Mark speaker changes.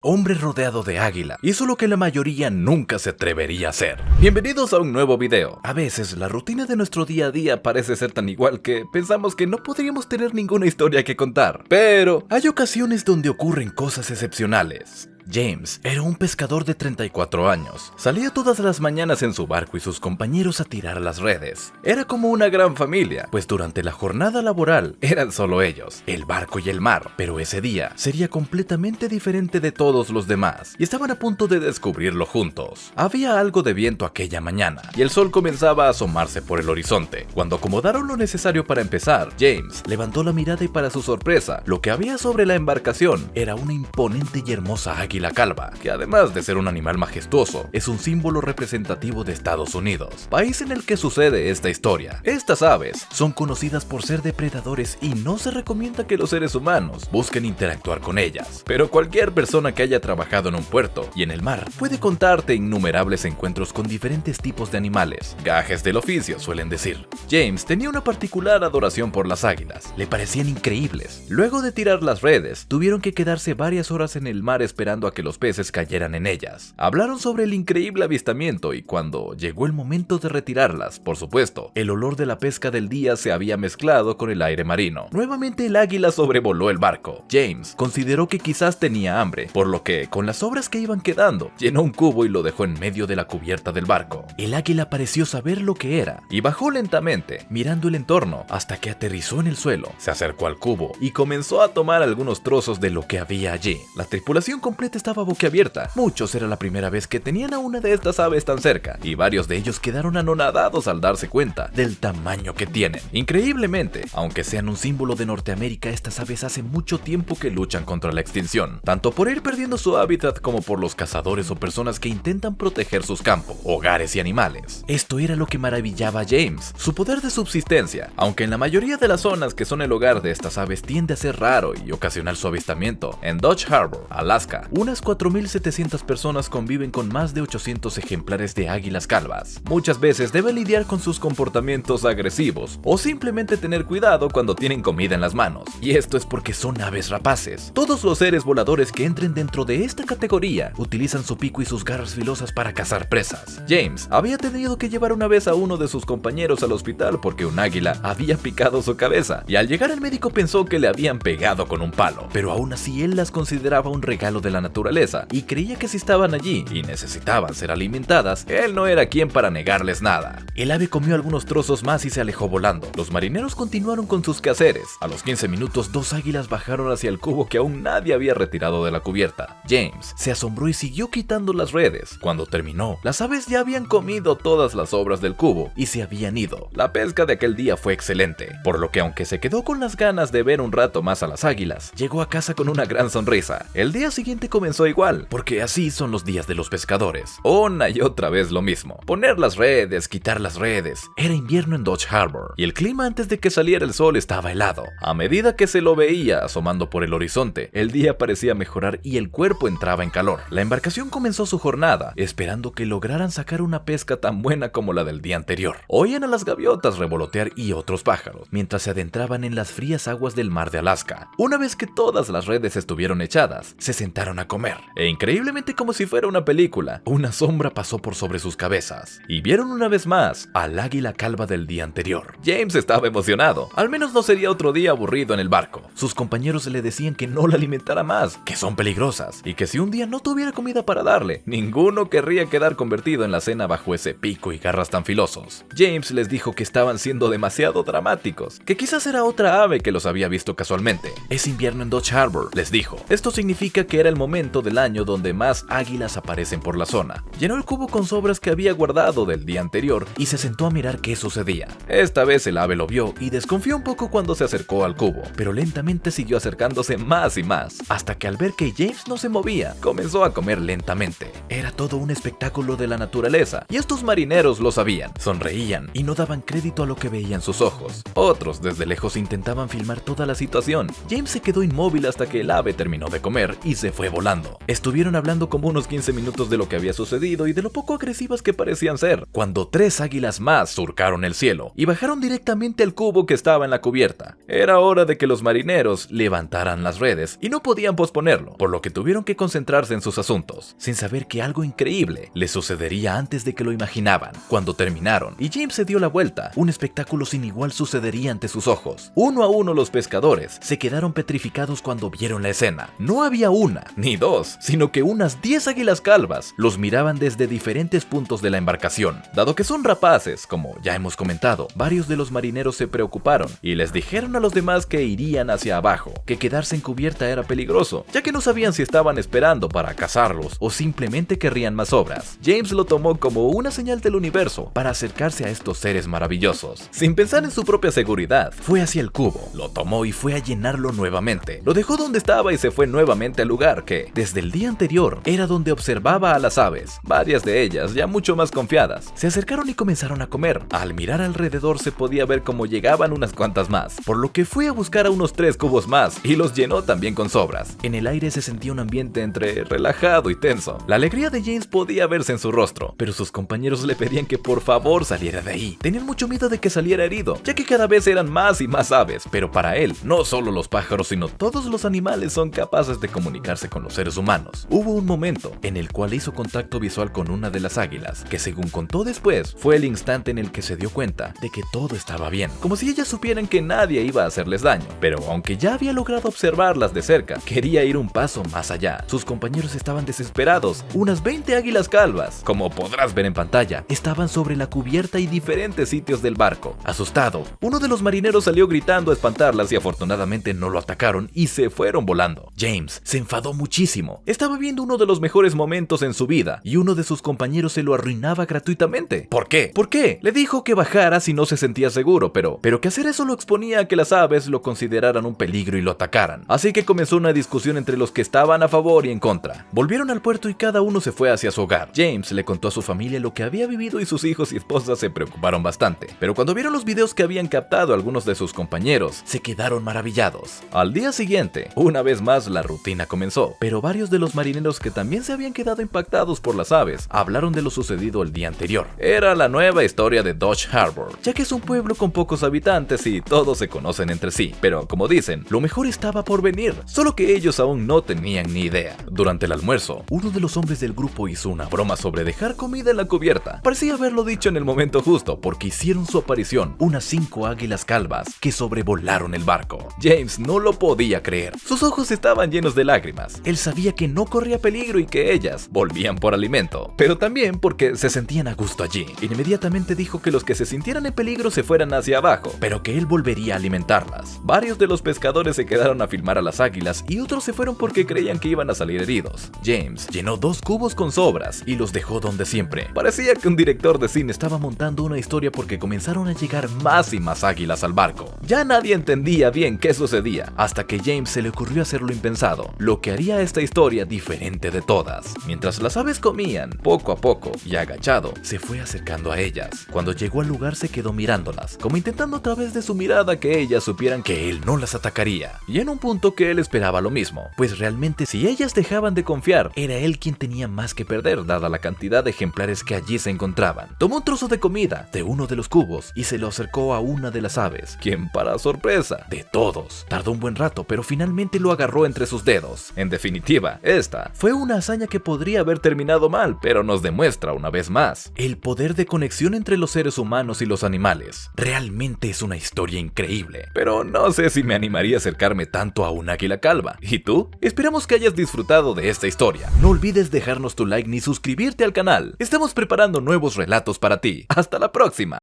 Speaker 1: Hombre rodeado de águila hizo lo que la mayoría nunca se atrevería a hacer. Bienvenidos a un nuevo video. A veces la rutina de nuestro día a día parece ser tan igual que pensamos que no podríamos tener ninguna historia que contar. Pero hay ocasiones donde ocurren cosas excepcionales. James era un pescador de 34 años. Salía todas las mañanas en su barco y sus compañeros a tirar las redes. Era como una gran familia, pues durante la jornada laboral eran solo ellos, el barco y el mar. Pero ese día sería completamente diferente de todos los demás, y estaban a punto de descubrirlo juntos. Había algo de viento aquella mañana, y el sol comenzaba a asomarse por el horizonte. Cuando acomodaron lo necesario para empezar, James levantó la mirada y para su sorpresa, lo que había sobre la embarcación era una imponente y hermosa águila calva, que además de ser un animal majestuoso, es un símbolo representativo de Estados Unidos, país en el que sucede esta historia. Estas aves son conocidas por ser depredadores y no se recomienda que los seres humanos busquen interactuar con ellas, pero cualquier persona que haya trabajado en un puerto y en el mar puede contarte innumerables encuentros con diferentes tipos de animales, gajes del oficio suelen decir. James tenía una particular adoración por las águilas, le parecían increíbles. Luego de tirar las redes, tuvieron que quedarse varias horas en el mar esperando a que los peces cayeran en ellas. Hablaron sobre el increíble avistamiento y cuando llegó el momento de retirarlas, por supuesto, el olor de la pesca del día se había mezclado con el aire marino. Nuevamente el águila sobrevoló el barco. James consideró que quizás tenía hambre, por lo que, con las sobras que iban quedando, llenó un cubo y lo dejó en medio de la cubierta del barco. El águila pareció saber lo que era y bajó lentamente, mirando el entorno, hasta que aterrizó en el suelo. Se acercó al cubo y comenzó a tomar algunos trozos de lo que había allí. La tripulación completa estaba boquiabierta. Muchos era la primera vez que tenían a una de estas aves tan cerca, y varios de ellos quedaron anonadados al darse cuenta del tamaño que tienen. Increíblemente, aunque sean un símbolo de Norteamérica, estas aves hace mucho tiempo que luchan contra la extinción, tanto por ir perdiendo su hábitat como por los cazadores o personas que intentan proteger sus campos, hogares y animales. Esto era lo que maravillaba a James, su poder de subsistencia, aunque en la mayoría de las zonas que son el hogar de estas aves tiende a ser raro y ocasional su avistamiento. En Dodge Harbor, Alaska, unas 4.700 personas conviven con más de 800 ejemplares de águilas calvas. Muchas veces deben lidiar con sus comportamientos agresivos o simplemente tener cuidado cuando tienen comida en las manos. Y esto es porque son aves rapaces. Todos los seres voladores que entren dentro de esta categoría utilizan su pico y sus garras filosas para cazar presas. James había tenido que llevar una vez a uno de sus compañeros al hospital porque un águila había picado su cabeza, y al llegar el médico pensó que le habían pegado con un palo, pero aún así él las consideraba un regalo de la naturaleza y creía que si estaban allí y necesitaban ser alimentadas, él no era quien para negarles nada. El ave comió algunos trozos más y se alejó volando. Los marineros continuaron con sus quehaceres. A los 15 minutos, dos águilas bajaron hacia el cubo que aún nadie había retirado de la cubierta. James se asombró y siguió quitando las redes. Cuando terminó, las aves ya habían comido todas las sobras del cubo y se habían ido. La pesca de aquel día fue excelente, por lo que aunque se quedó con las ganas de ver un rato más a las águilas, llegó a casa con una gran sonrisa. El día siguiente comenzó igual, porque así son los días de los pescadores. Una y otra vez lo mismo. Poner las redes, quitar las redes. Era invierno en Dodge Harbor, y el clima antes de que saliera el sol estaba helado. A medida que se lo veía asomando por el horizonte, el día parecía mejorar y el cuerpo entraba en calor. La embarcación comenzó su jornada, esperando que lograran sacar una pesca tan buena como la del día anterior. Oían a las gaviotas revolotear y otros pájaros, mientras se adentraban en las frías aguas del mar de Alaska. Una vez que todas las redes estuvieron echadas, se sentaron a comer. Increíblemente, como si fuera una película, una sombra pasó por sobre sus cabezas, y vieron una vez más al águila calva del día anterior. James estaba emocionado, al menos no sería otro día aburrido en el barco. Sus compañeros le decían que no la alimentara más, que son peligrosas, y que si un día no tuviera comida para darle, ninguno querría quedar convertido en la cena bajo ese pico y garras tan filosos. James les dijo que estaban siendo demasiado dramáticos, que quizás era otra ave que los había visto casualmente. Es invierno en Dodge Harbor, les dijo. Esto significa que era el momento del año donde más águilas aparecen por la zona. Llenó el cubo con sobras que había guardado del día anterior y se sentó a mirar qué sucedía. Esta vez el ave lo vio y desconfió un poco cuando se acercó al cubo, pero lentamente siguió acercándose más y más, hasta que al ver que James no se movía, comenzó a comer lentamente. Era todo un espectáculo de la naturaleza, y estos marineros lo sabían. Sonreían y no daban crédito a lo que veían sus ojos. Otros desde lejos intentaban filmar toda la situación. James se quedó inmóvil hasta que el ave terminó de comer y se fue volando. volando. Estuvieron hablando como unos 15 minutos de lo que había sucedido y de lo poco agresivas que parecían ser, cuando 3 águilas más surcaron el cielo y bajaron directamente al cubo que estaba en la cubierta. Era hora de que los marineros levantaran las redes y no podían posponerlo, por lo que tuvieron que concentrarse en sus asuntos, sin saber que algo increíble les sucedería antes de que lo imaginaban. Cuando terminaron y James se dio la vuelta, un espectáculo sin igual sucedería ante sus ojos. Uno a uno los pescadores se quedaron petrificados cuando vieron la escena. No había una, ni dos, sino que unas 10 águilas calvas los miraban desde diferentes puntos de la embarcación. Dado que son rapaces, como ya hemos comentado, varios de los marineros se preocuparon y les dijeron a los demás que irían hacia abajo, que quedarse en cubierta era peligroso, ya que no sabían si estaban esperando para cazarlos o simplemente querrían más obras. James lo tomó como una señal del universo para acercarse a estos seres maravillosos. Sin pensar en su propia seguridad, fue hacia el cubo, lo tomó y fue a llenarlo nuevamente. Lo dejó donde estaba y se fue nuevamente al lugar que, desde el día anterior, era donde observaba a las aves. Varias de ellas, ya mucho más confiadas, se acercaron y comenzaron a comer. Al mirar alrededor se podía ver cómo llegaban unas cuantas más, por lo que fue a buscar a unos 3 cubos más y los llenó también con sobras. En el aire se sentía un ambiente entre relajado y tenso. La alegría de James podía verse en su rostro, pero sus compañeros le pedían que por favor saliera de ahí. Tenían mucho miedo de que saliera herido, ya que cada vez eran más y más aves, pero para él, no solo los pájaros sino todos los animales son capaces de comunicarse con los seres humanos. Hubo un momento en el cual hizo contacto visual con una de las águilas, que según contó después, fue el instante en el que se dio cuenta de que todo estaba bien, como si ellas supieran que nadie iba a hacerles daño. Pero aunque ya había logrado observarlas de cerca, quería ir un paso más allá. Sus compañeros estaban desesperados. Unas 20 águilas calvas, como podrás ver en pantalla, estaban sobre la cubierta y diferentes sitios del barco. Asustado, uno de los marineros salió gritando a espantarlas y afortunadamente no lo atacaron y se fueron volando. James se enfadó muchísimo. Estaba viendo uno de los mejores momentos en su vida y uno de sus compañeros se lo arruinaba gratuitamente. ¿Por qué? ¿Por qué? Le dijo que bajara si no se sentía seguro, pero que hacer eso lo exponía a que las aves lo consideraran un peligro y lo atacaran. Así que comenzó una discusión entre los que estaban a favor y en contra. Volvieron al puerto y cada uno se fue hacia su hogar. James le contó a su familia lo que había vivido y sus hijos y esposas se preocuparon bastante. Pero cuando vieron los videos que habían captado algunos de sus compañeros, se quedaron maravillados. Al día siguiente, una vez más la rutina comenzó, pero varios de los marineros que también se habían quedado impactados por las aves hablaron de lo sucedido el día anterior. Era la nueva historia de Dodge Harbor, ya que es un pueblo con pocos habitantes y todos se conocen entre sí. Pero como dicen, lo mejor estaba por venir, solo que ellos aún no tenían ni idea. Durante el almuerzo, uno de los hombres del grupo hizo una broma sobre dejar comida en la cubierta. Parecía haberlo dicho en el momento justo, porque hicieron su aparición unas 5 águilas calvas que sobrevolaron el barco. James no lo podía creer. Sus ojos estaban llenos de lágrimas. Él sabía que no corría peligro y que ellas volvían por alimento, pero también porque se sentían a gusto allí. Inmediatamente dijo que los que se sintieran en peligro se fueran hacia abajo, pero que él volvería a alimentarlas. Varios de los pescadores se quedaron a filmar a las águilas y otros se fueron porque creían que iban a salir heridos. James llenó 2 cubos con sobras y los dejó donde siempre. Parecía que un director de cine estaba montando una historia porque comenzaron a llegar más y más águilas al barco. Ya nadie entendía bien qué sucedía, hasta que James se le ocurrió hacer lo impensado, lo que haría esta historia diferente de todas. Mientras las aves comían, poco a poco y agachado, se fue acercando a ellas. Cuando llegó al lugar se quedó mirándolas, como intentando a través de su mirada que ellas supieran que él no las atacaría. Y en un punto que él esperaba lo mismo, pues realmente si ellas dejaban de confiar, era él quien tenía más que perder dada la cantidad de ejemplares que allí se encontraban. Tomó un trozo de comida de uno de los cubos y se lo acercó a una de las aves, quien para sorpresa de todos, tardó un buen rato pero finalmente lo agarró entre sus dedos. En definitiva, esta fue una hazaña que podría haber terminado mal, pero nos demuestra una vez más el poder de conexión entre los seres humanos y los animales. Realmente es una historia increíble, pero no sé si me animaría a acercarme tanto a un águila calva. ¿Y tú? Esperamos que hayas disfrutado de esta historia. No olvides dejarnos tu like ni suscribirte al canal. Estamos preparando nuevos relatos para ti. ¡Hasta la próxima!